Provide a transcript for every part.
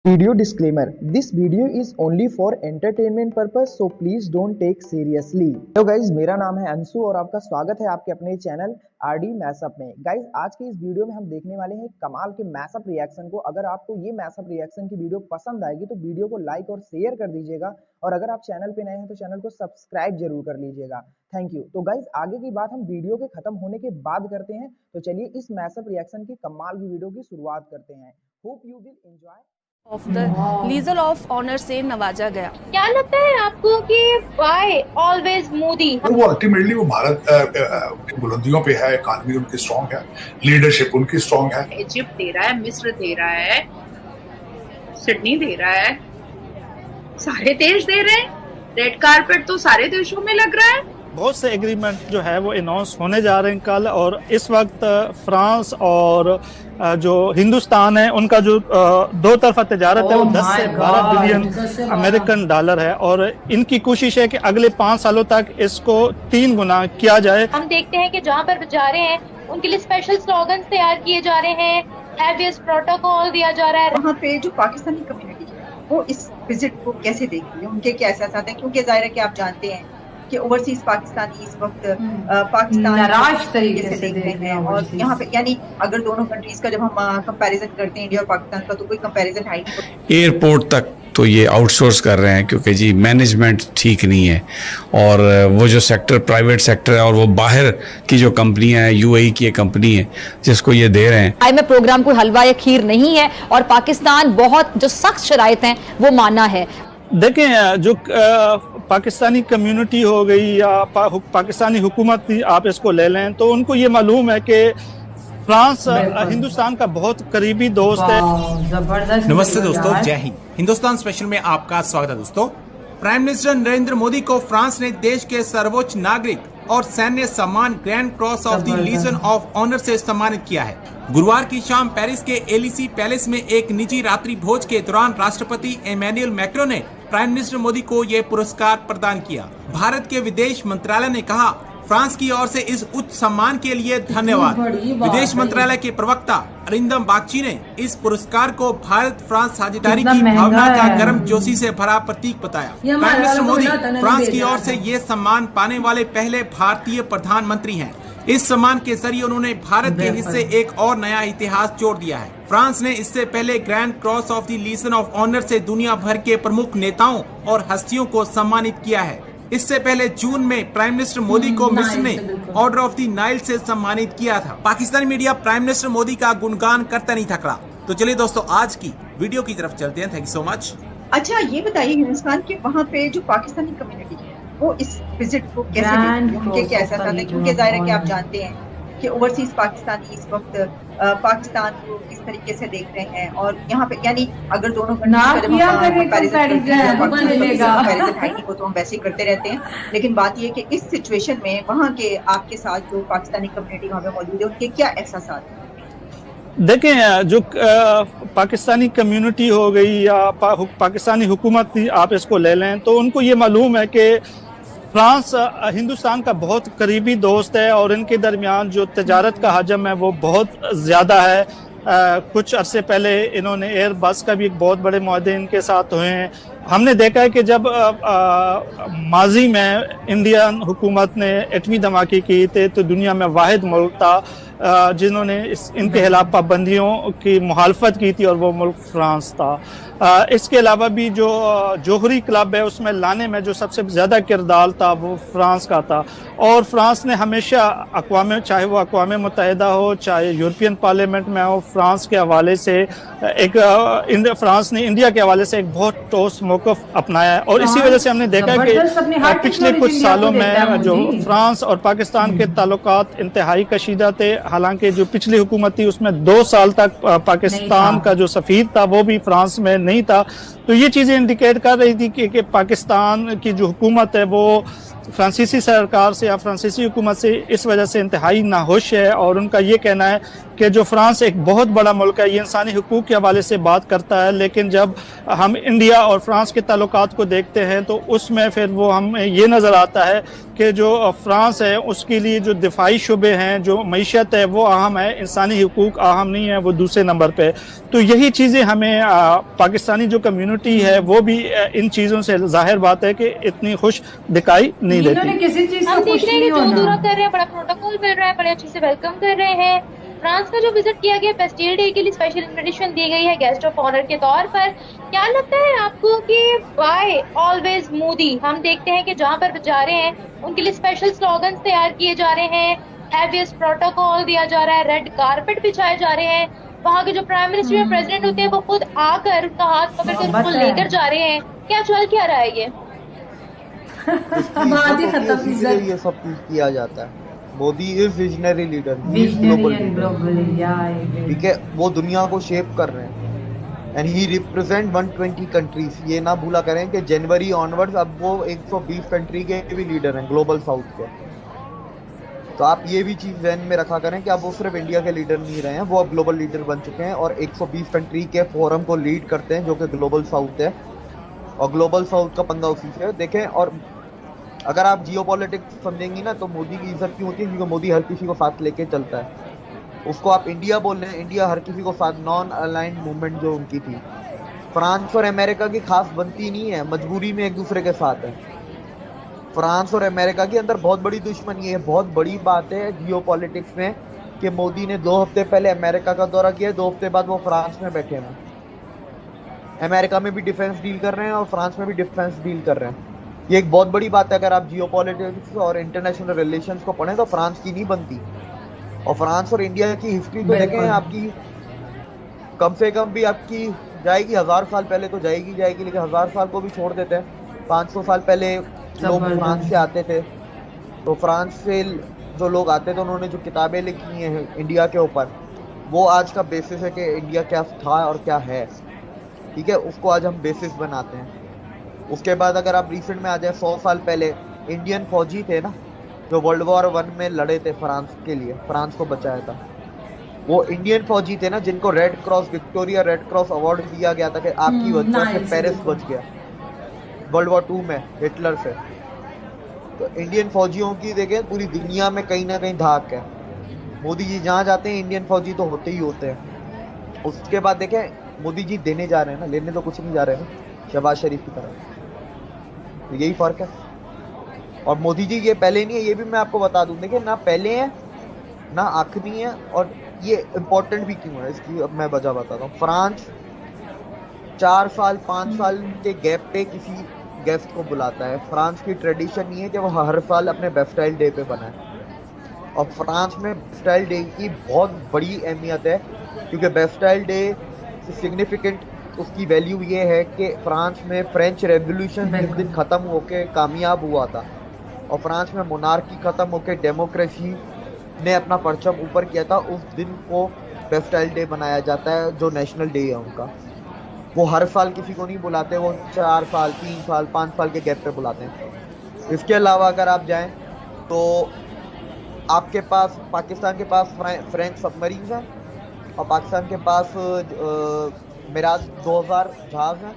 Video disclaimer: This video is only for entertainment purpose, so please don't take seriously. Hello guys, मेरा नाम है अंशु और आपका स्वागत है आपके अपने चैनल आरडी मैसअप में। गाइज, आज के इस वीडियो में हम देखने वाले हैं कमाल के मैसअप रिएक्शन को। अगर आपको ये मैसअप रिएक्शन की वीडियो पसंद आएगी तो वीडियो को लाइक और शेयर कर दीजिएगा, और अगर आप चैनल पे नए हैं तो चैनल को सब्सक्राइब जरूर कर लीजिएगा। Thank you. तो गाइज, आगे की बात हम वीडियो के खत्म होने के बाद करते हैं। तो चलिए इस मैसअप रिएक्शन की कमाल की वीडियो की शुरुआत करते हैं। Hope you will enjoy. Of the legion of honour से नवाजा गया। क्या लगता है आपको कि व्हाई ऑलवेज मोदी? वो अल्टीमेटली वो भारत की बुलंदियों पे है, इकॉनमी उनकी स्ट्रांग है, लीडरशिप उनकी स्ट्रांग है। इजिप्ट दे रहा है, मिस्र दे रहा है, सिडनी दे रहा है, सारे देश दे रहे हैं। रेड कारपेट तो सारे देशों में लग रहा है। बहुत से एग्रीमेंट जो है वो अनाउंस होने जा रहे हैं कल, और इस वक्त फ्रांस और जो हिंदुस्तान है उनका जो दो तरफा तजारत है वो 10 से 12 बिलियन अमेरिकन डॉलर है, और इनकी कोशिश है कि अगले 5 सालों तक इसको 3 गुना किया जाए। हम देखते हैं कि जहाँ पर जा रहे हैं उनके लिए स्पेशल स्लोगन्स तैयार किए जा रहे हैं, हैवीएस्ट प्रोटोकॉल दिया जा रहा है। वहाँ पे जो पाकिस्तानी कम्युनिटी है वो इस विजिट को कैसे देख रही है, उनके क्या एहसास हैं? क्योंकि जाहिर है कि आप जानते हैं कि ओवरसीज पाकिस्तानी इस वक्त पाकिस्तान नाराज तरीके से देख रहे हैं, और यहाँ पे यानी अगर दोनों कंट्रीज का जब हम कंपैरिजन करते हैं इंडिया और पाकिस्तान का, तो कोई कंपैरिजन है ही नहीं। एयरपोर्ट तक तो ये आउटसोर्स कर रहे हैं क्योंकि जी मैनेजमेंट ठीक नहीं है, और वो जो सेक्टर प्राइवेट सेक्टर है और वो बाहर की जो कंपनियां हैं, यूएई की एक कंपनी है जिसको ये दे रहे हैं। IMF प्रोग्राम कोई हलवा या खीर नहीं है, और पाकिस्तान बहुत जो सख्त शराइत हैं वो माना है। देखें, जो पाकिस्तानी कम्युनिटी हो गई या पाकिस्तानी हुकूमत, आप इसको ले लें तो उनको ये मालूम है कि फ्रांस हिंदुस्तान का बहुत करीबी दोस्त है। नमस्ते दोस्तों, जय हिंद। हिंदुस्तान स्पेशल में आपका स्वागत है दोस्तों। प्राइम मिनिस्टर नरेंद्र मोदी को फ्रांस ने देश के सर्वोच्च नागरिक और सैन्य सम्मान grand cross of the legion of honour से सम्मानित किया है। गुरुवार की शाम पेरिस के एलिसी पैलेस में एक निजी रात्रि भोज के दौरान राष्ट्रपति इमैनुअल मैक्रों ने प्राइम मिनिस्टर मोदी को यह पुरस्कार प्रदान किया। भारत के विदेश मंत्रालय ने कहा, फ्रांस की ओर से इस उच्च सम्मान के लिए धन्यवाद। विदेश मंत्रालय के प्रवक्ता अरिंदम बागची ने इस पुरस्कार को भारत फ्रांस साझेदारी की भावना का गर्मजोशी से भरा प्रतीक बताया। प्राइम मिनिस्टर मोदी फ्रांस की ओर से ये सम्मान पाने वाले पहले भारतीय प्रधानमंत्री हैं। इस सम्मान के जरिए उन्होंने भारत के हिस्से एक और नया इतिहास जोड़ दिया है। फ्रांस ने इससे पहले grand cross of the legion of honour से दुनिया भर के प्रमुख नेताओं और हस्तियों को सम्मानित किया है। इससे पहले जून में प्राइम मिनिस्टर मोदी को मिस्र ने ऑर्डर ऑफ द नाइल से सम्मानित किया था। Pakistani media prime minister Modi का गुणगान करता नहीं थका। तो चलिए दोस्तों, आज की वीडियो की तरफ चलते हैं। Thank you so much. अच्छा, ये बताइए हिंदुस्तान के वहाँ पे जो पाकिस्तानी कम्युनिटी है वो इस विजिट को कैसे देख रही है, उनके क्या एहसास हैं? क्योंकि जाहिर है कि आप जानते हैं कि ओवरसीज पाकिस्तानी इस वक्त पाकिस्तान को किस तरीके से देख रहे हैं, और यहाँ पे यानी अगर दोनों कंपैरिजन वो तो हम वैसे ही करते रहते हैं, लेकिन बात ये है कि इस सिचुएशन में वहाँ के आपके साथ जो पाकिस्तानी कम्युनिटी वहाँ पे मौजूद है उनके क्या एहसास हैं? देखें, जो पाकिस्तानी कम्युनिटी हो गई या पाकिस्तानी हुकूमत, आप इसको ले लें तो उनको ये मालूम है कि फ्रांस हिंदुस्तान का बहुत करीबी दोस्त है, और इनके दरमियान जो तजारत का हजम है वो बहुत ज़्यादा है। कुछ अरसे पहले इन्होंने एयर बस का भी एक बहुत बड़े मुआहदे इनके साथ हुए हैं। हमने देखा है कि जब माजी में इंडियन हुकूमत ने एटमी धमाके की थे तो दुनिया में वाहिद मुल्क था जिन्होंने इनके खिलाफ पाबंदियों की मुखालफत की थी, और वो मुल्क फ्रांस था। इसके अलावा भी जो जोहरी क्लब है उसमें लाने में जो सबसे ज़्यादा किरदार था वो फ्रांस का था, और फ्रांस ने हमेशा चाहे वो अक़वाम मुत्तहिदा हो, चाहे यूरोपियन पार्लियामेंट में हो, फ्रांस के हवाले से फ्रांस ने इंडिया के हवाले से एक बहुत ठोस मौक़िफ़ अपनाया है। और इसी वजह से हमने देखा कि पिछले कुछ सालों में जो फ्रांस और पाकिस्तान के ताल्लुकात इंतहाई कशीदा थे। हालांकि जो पिछली हुकूमत थी उसमें 2 साल तक पाकिस्तान का जो सफ़ीर था वो भी फ्रांस में नहीं था। तो ये चीज़ें इंडिकेट कर रही थी कि पाकिस्तान की जो हुकूमत है वो फ्रांसीसी सरकार से या फ्रांसीसी हुकूमत से इस वजह से इंतहाई नाखुश है और उनका ये कहना है कि जो फ्रांस एक बहुत बड़ा मुल्क है, ये इंसानी हुकूक के हवाले से बात करता है, लेकिन जब हम इंडिया और फ्रांस के ताल्लुकात को देखते हैं तो उसमें फिर वो हमें ये नज़र आता है कि जो फ्रांस है उसके लिए जो दिफाई शुबे हैं, जो मईशत है वो अहम है, इंसानी हुकूक अहम नहीं है, वो दूसरे नंबर पे। तो यही चीज़ें हमें पाकिस्तानी जो कम्युनिटी है वो भी इन चीज़ों से जाहिर बात है कि इतनी खुश दिखाई नहीं देती। किसी चीज हम देख रहे हैं कि जो दूरा कर रहे हैं, बड़ा प्रोटोकॉल मिल रहा है, बड़े अच्छे से वेलकम कर रहे हैं। फ्रांस का जो विजिट किया गया, बेस्टिल डे के लिए स्पेशल इन्विटेशन दी गई है गेस्ट ऑफ ऑनर के तौर पर। क्या लगता है आपको कि वाई ऑलवेज मोदी? हम देखते हैं कि जहां पर जा रहे हैं उनके लिए स्पेशल स्लोगन्स तैयार किए जा रहे हैं, हैवीएस्ट प्रोटोकॉल दिया जा रहा है, रेड कारपेट बिछाए जा रहे हैं। वहाँ के जो प्राइम मिनिस्टर या प्रेसिडेंट होते हैं वो खुद आकर उनका हाथ पकड़कर उनको लेकर जा रहे हैं। क्या चल क्या रहा है ये? ये सब कुछ किया जाता है। मोदी इज विजनरी लीडर, ठीक है, वो दुनिया को शेप कर रहे हैं एंड ही रिप्रेजेंट 120 कंट्रीज। ये ना भूला करें कि जनवरी ऑनवर्ड्स अब वो 120 कंट्री के भी लीडर हैं, ग्लोबल साउथ के। तो आप ये भी चीज ध्यान में रखा करें कि अब वो सिर्फ इंडिया के लीडर नहीं रहे हैं, वो अब ग्लोबल लीडर बन चुके हैं और 120 कंट्री के फोरम को लीड करते हैं जो कि ग्लोबल साउथ है। और ग्लोबल साउथ का पंगा उसी से देखें। और अगर आप जियो पॉलिटिक्स समझेंगी ना तो मोदी की इज्जत क्यों होती है? क्योंकि मोदी हर किसी को साथ लेके चलता है। उसको आप इंडिया बोल रहे हैं, इंडिया हर किसी को साथ, नॉन अलाइंड मूवमेंट जो उनकी थी। फ्रांस और अमेरिका की खास बनती नहीं है, मजबूरी में एक दूसरे के साथ है। फ्रांस और अमेरिका के अंदर बहुत बड़ी दुश्मनी है। बहुत बड़ी बात है जियो पॉलिटिक्स में कि मोदी ने 2 हफ्ते पहले अमेरिका का दौरा किया, 2 हफ्ते बाद वो फ्रांस में बैठे हैं। अमेरिका में भी डिफेंस डील कर रहे हैं और फ्रांस में भी डिफेंस डील कर रहे हैं। ये एक बहुत बड़ी बात है। अगर आप जियो पॉलिटिक्स और इंटरनेशनल रिलेशंस को पढ़ें तो फ्रांस की नहीं बनती। और फ्रांस और इंडिया की हिस्ट्री तो देखें, आपकी कम से कम भी आपकी जाएगी 1000 साल पहले तो जाएगी, लेकिन 1000 साल को भी छोड़ देते हैं। 500 साल पहले लोग फ्रांस से आते थे, तो फ्रांस से जो लोग आते थे उन्होंने जो किताबें लिखी हैं इंडिया के ऊपर, वो आज का बेसिस है कि इंडिया क्या था और क्या है, ठीक है, उसको आज हम बेसिस बनाते हैं। उसके बाद अगर आप रिसेंट में आ जाए, 100 साल पहले इंडियन फौजी थे ना जो वर्ल्ड वॉर 1 में लड़े थे फ्रांस के लिए, फ्रांस को बचाया था, वो इंडियन फौजी थे ना जिनको red cross, Victoria red cross award दिया गया था कि आपकी वजह से पेरिस बच गया वर्ल्ड वॉर 2 में हिटलर से। तो इंडियन फौजियों की देखें पूरी दुनिया में कहीं ना कहीं धाक है। मोदी जी जहाँ जाते हैं इंडियन फौजी तो होते ही होते हैं। उसके बाद देखें मोदी जी देने जा रहे हैं ना, लेने तो कुछ नहीं जा रहे हैं शहबाज शरीफ की तरह। तो यही फर्क है। और मोदी जी ये पहले नहीं है, ये भी मैं आपको बता दूं, देखिए ना पहले है ना आखिरी है। और ये इम्पोर्टेंट भी क्यों है इसकी अब मैं वजह बताता हूँ। फ्रांस 4 साल 5 साल के गैप पे किसी गेस्ट को बुलाता है। फ्रांस की ट्रेडिशन ये है कि वो हर साल अपने बेस्टाइल डे पे बनाए। और फ्रांस में बेस्टाइल डे की बहुत बड़ी अहमियत है, क्योंकि बेस्टाइल डे सिग्निफिकेंट उसकी वैल्यू ये है कि फ्रांस में फ्रेंच रेवोल्यूशन जिस दिन ख़त्म होके कामयाब हुआ था और फ्रांस में मोनार्की ख़त्म होके डेमोक्रेसी ने अपना परचम ऊपर किया था, उस दिन को बेस्टाइल डे बनाया जाता है जो नेशनल डे है उनका। वो हर साल किसी को नहीं बुलाते, वो 4 साल 3 साल 5 साल के गैप पे बुलाते हैं। इसके अलावा अगर आप जाएं तो आपके पास पाकिस्तान के पास फ्रेंच सबमरीन्स हैं और पाकिस्तान के पास मिराज 2000 जहाज हैं।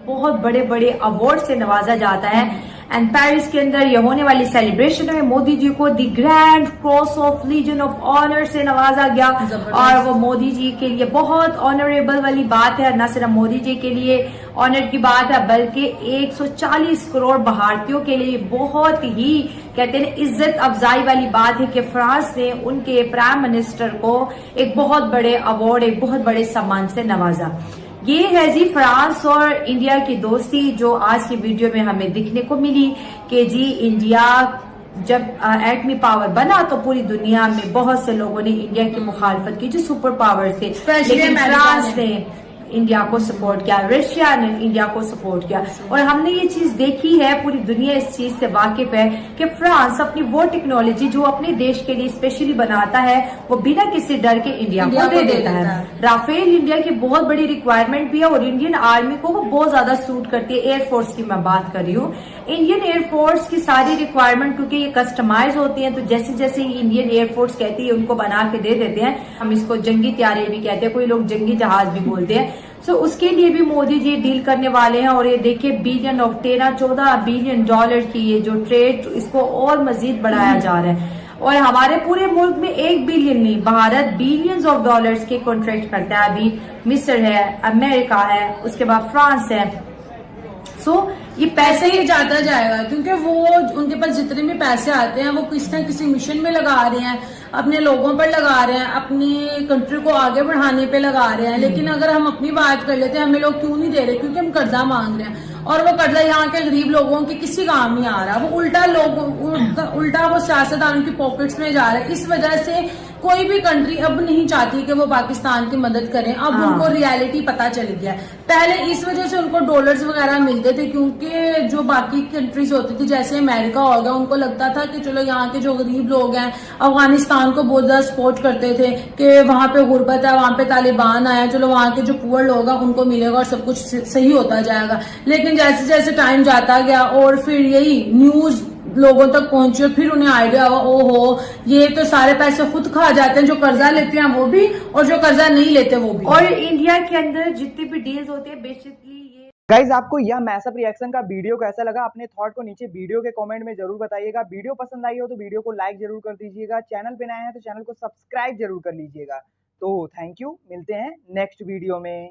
बहुत बड़े बड़े अवार्ड से नवाजा जाता है। एंड पेरिस के अंदर ये होने वाली सेलिब्रेशन में मोदी जी को the Grand cross of Legion of honour से नवाजा गया और वो मोदी जी के लिए बहुत ऑनरेबल वाली बात है। न सिर्फ मोदी जी के लिए ऑनर की बात है बल्कि 140 करोड़ भारतीयों के लिए बहुत ही कहते हैं इज्जत अफजाई वाली बात है कि फ्रांस ने उनके प्राइम मिनिस्टर को एक बहुत बड़े अवार्ड, एक बहुत बड़े सम्मान से नवाजा। ये है जी फ्रांस और इंडिया की दोस्ती जो आज की वीडियो में हमें दिखने को मिली कि जी इंडिया जब एटमी पावर बना तो पूरी दुनिया में बहुत से लोगों ने इंडिया की मुखालफत की जो सुपर पावर थे, लेकिन फ्रांस ने इंडिया को सपोर्ट किया, रशिया ने इंडिया को सपोर्ट किया। और हमने ये चीज देखी है, पूरी दुनिया इस चीज से वाकिफ है कि फ्रांस अपनी वो टेक्नोलॉजी जो अपने देश के लिए स्पेशली बनाता है वो बिना किसी डर के इंडिया को दे देता है। राफेल इंडिया की बहुत बड़ी रिक्वायरमेंट भी है और इंडियन आर्मी को वो बहुत ज्यादा सूट करती है। एयरफोर्स की मैं बात कर रही हूँ, इंडियन एयरफोर्स की सारी रिक्वायरमेंट क्योंकि ये कस्टमाइज होती है, तो जैसे जैसे इंडियन एयरफोर्स कहती है उनको बना के दे देते हैं। हम इसको जंगी तैयारी भी कहते हैं, कोई लोग जंगी जहाज भी बोलते हैं। सो उसके लिए भी मोदी जी डील करने वाले हैं। और ये देखिए बिलियन ऑफ 13-14 बिलियन डॉलर की ये जो ट्रेड, इसको और मजीद बढ़ाया जा रहा है। और हमारे पूरे मुल्क में 1 बिलियन नहीं, भारत बिलियंस ऑफ डॉलर्स के कॉन्ट्रैक्ट करता है। अभी मिस्र है, अमेरिका है, उसके बाद फ्रांस है। ये पैसे ही जाता जाएगा क्योंकि वो उनके पास जितने भी पैसे आते हैं वो किसी न किसी मिशन में लगा रहे हैं, अपने लोगों पर लगा रहे हैं, अपनी कंट्री को आगे बढ़ाने पे लगा रहे हैं। लेकिन अगर हम अपनी बात कर लेते हैं, हमें लोग क्यों नहीं दे रहे? क्योंकि हम कर्जा मांग रहे हैं और वो कर्जा यहाँ के गरीब लोगों के किसी काम नहीं आ रहा, वो उल्टा वो सियासतदानों की पॉकेट्स में जा रहा है। इस वजह से कोई भी कंट्री अब नहीं चाहती कि वो पाकिस्तान की मदद करें। अब उनको रियलिटी पता चल गया। पहले इस वजह से उनको डॉलर्स वगैरह मिलते थे क्योंकि जो बाकी कंट्रीज होती थी जैसे अमेरिका हो गया, उनको लगता था कि चलो यहाँ के जो गरीब लोग हैं अफगानिस्तान को बहुत ज्यादा सपोर्ट करते थे कि वहां पे गुर्बत है, वहां पे तालिबान आया, चलो वहां के जो पुअर लोग हैं उनको मिलेगा और सब कुछ सही होता जाएगा। लेकिन जैसे जैसे टाइम जाता गया और फिर यही न्यूज लोगों तक पहुंची और फिर उन्हें आइडिया हुआ, ओहो ये तो सारे पैसे खुद खा जाते हैं, जो कर्जा लेते हैं वो भी और जो कर्जा नहीं लेते वो भी। और इंडिया के अंदर जितनी भी डील्स होती है बेसिकली ये। गाइज आपको यह मैसअप रिएक्शन का वीडियो कैसा लगा? अपने थॉट को नीचे वीडियो के कमेंट में जरूर बताइएगा। वीडियो पसंद आई हो तो वीडियो को लाइक जरूर कर दीजिएगा। चैनल पे नए हैं तो चैनल को सब्सक्राइब जरूर कर लीजिएगा। तो थैंक यू, मिलते हैं नेक्स्ट वीडियो में।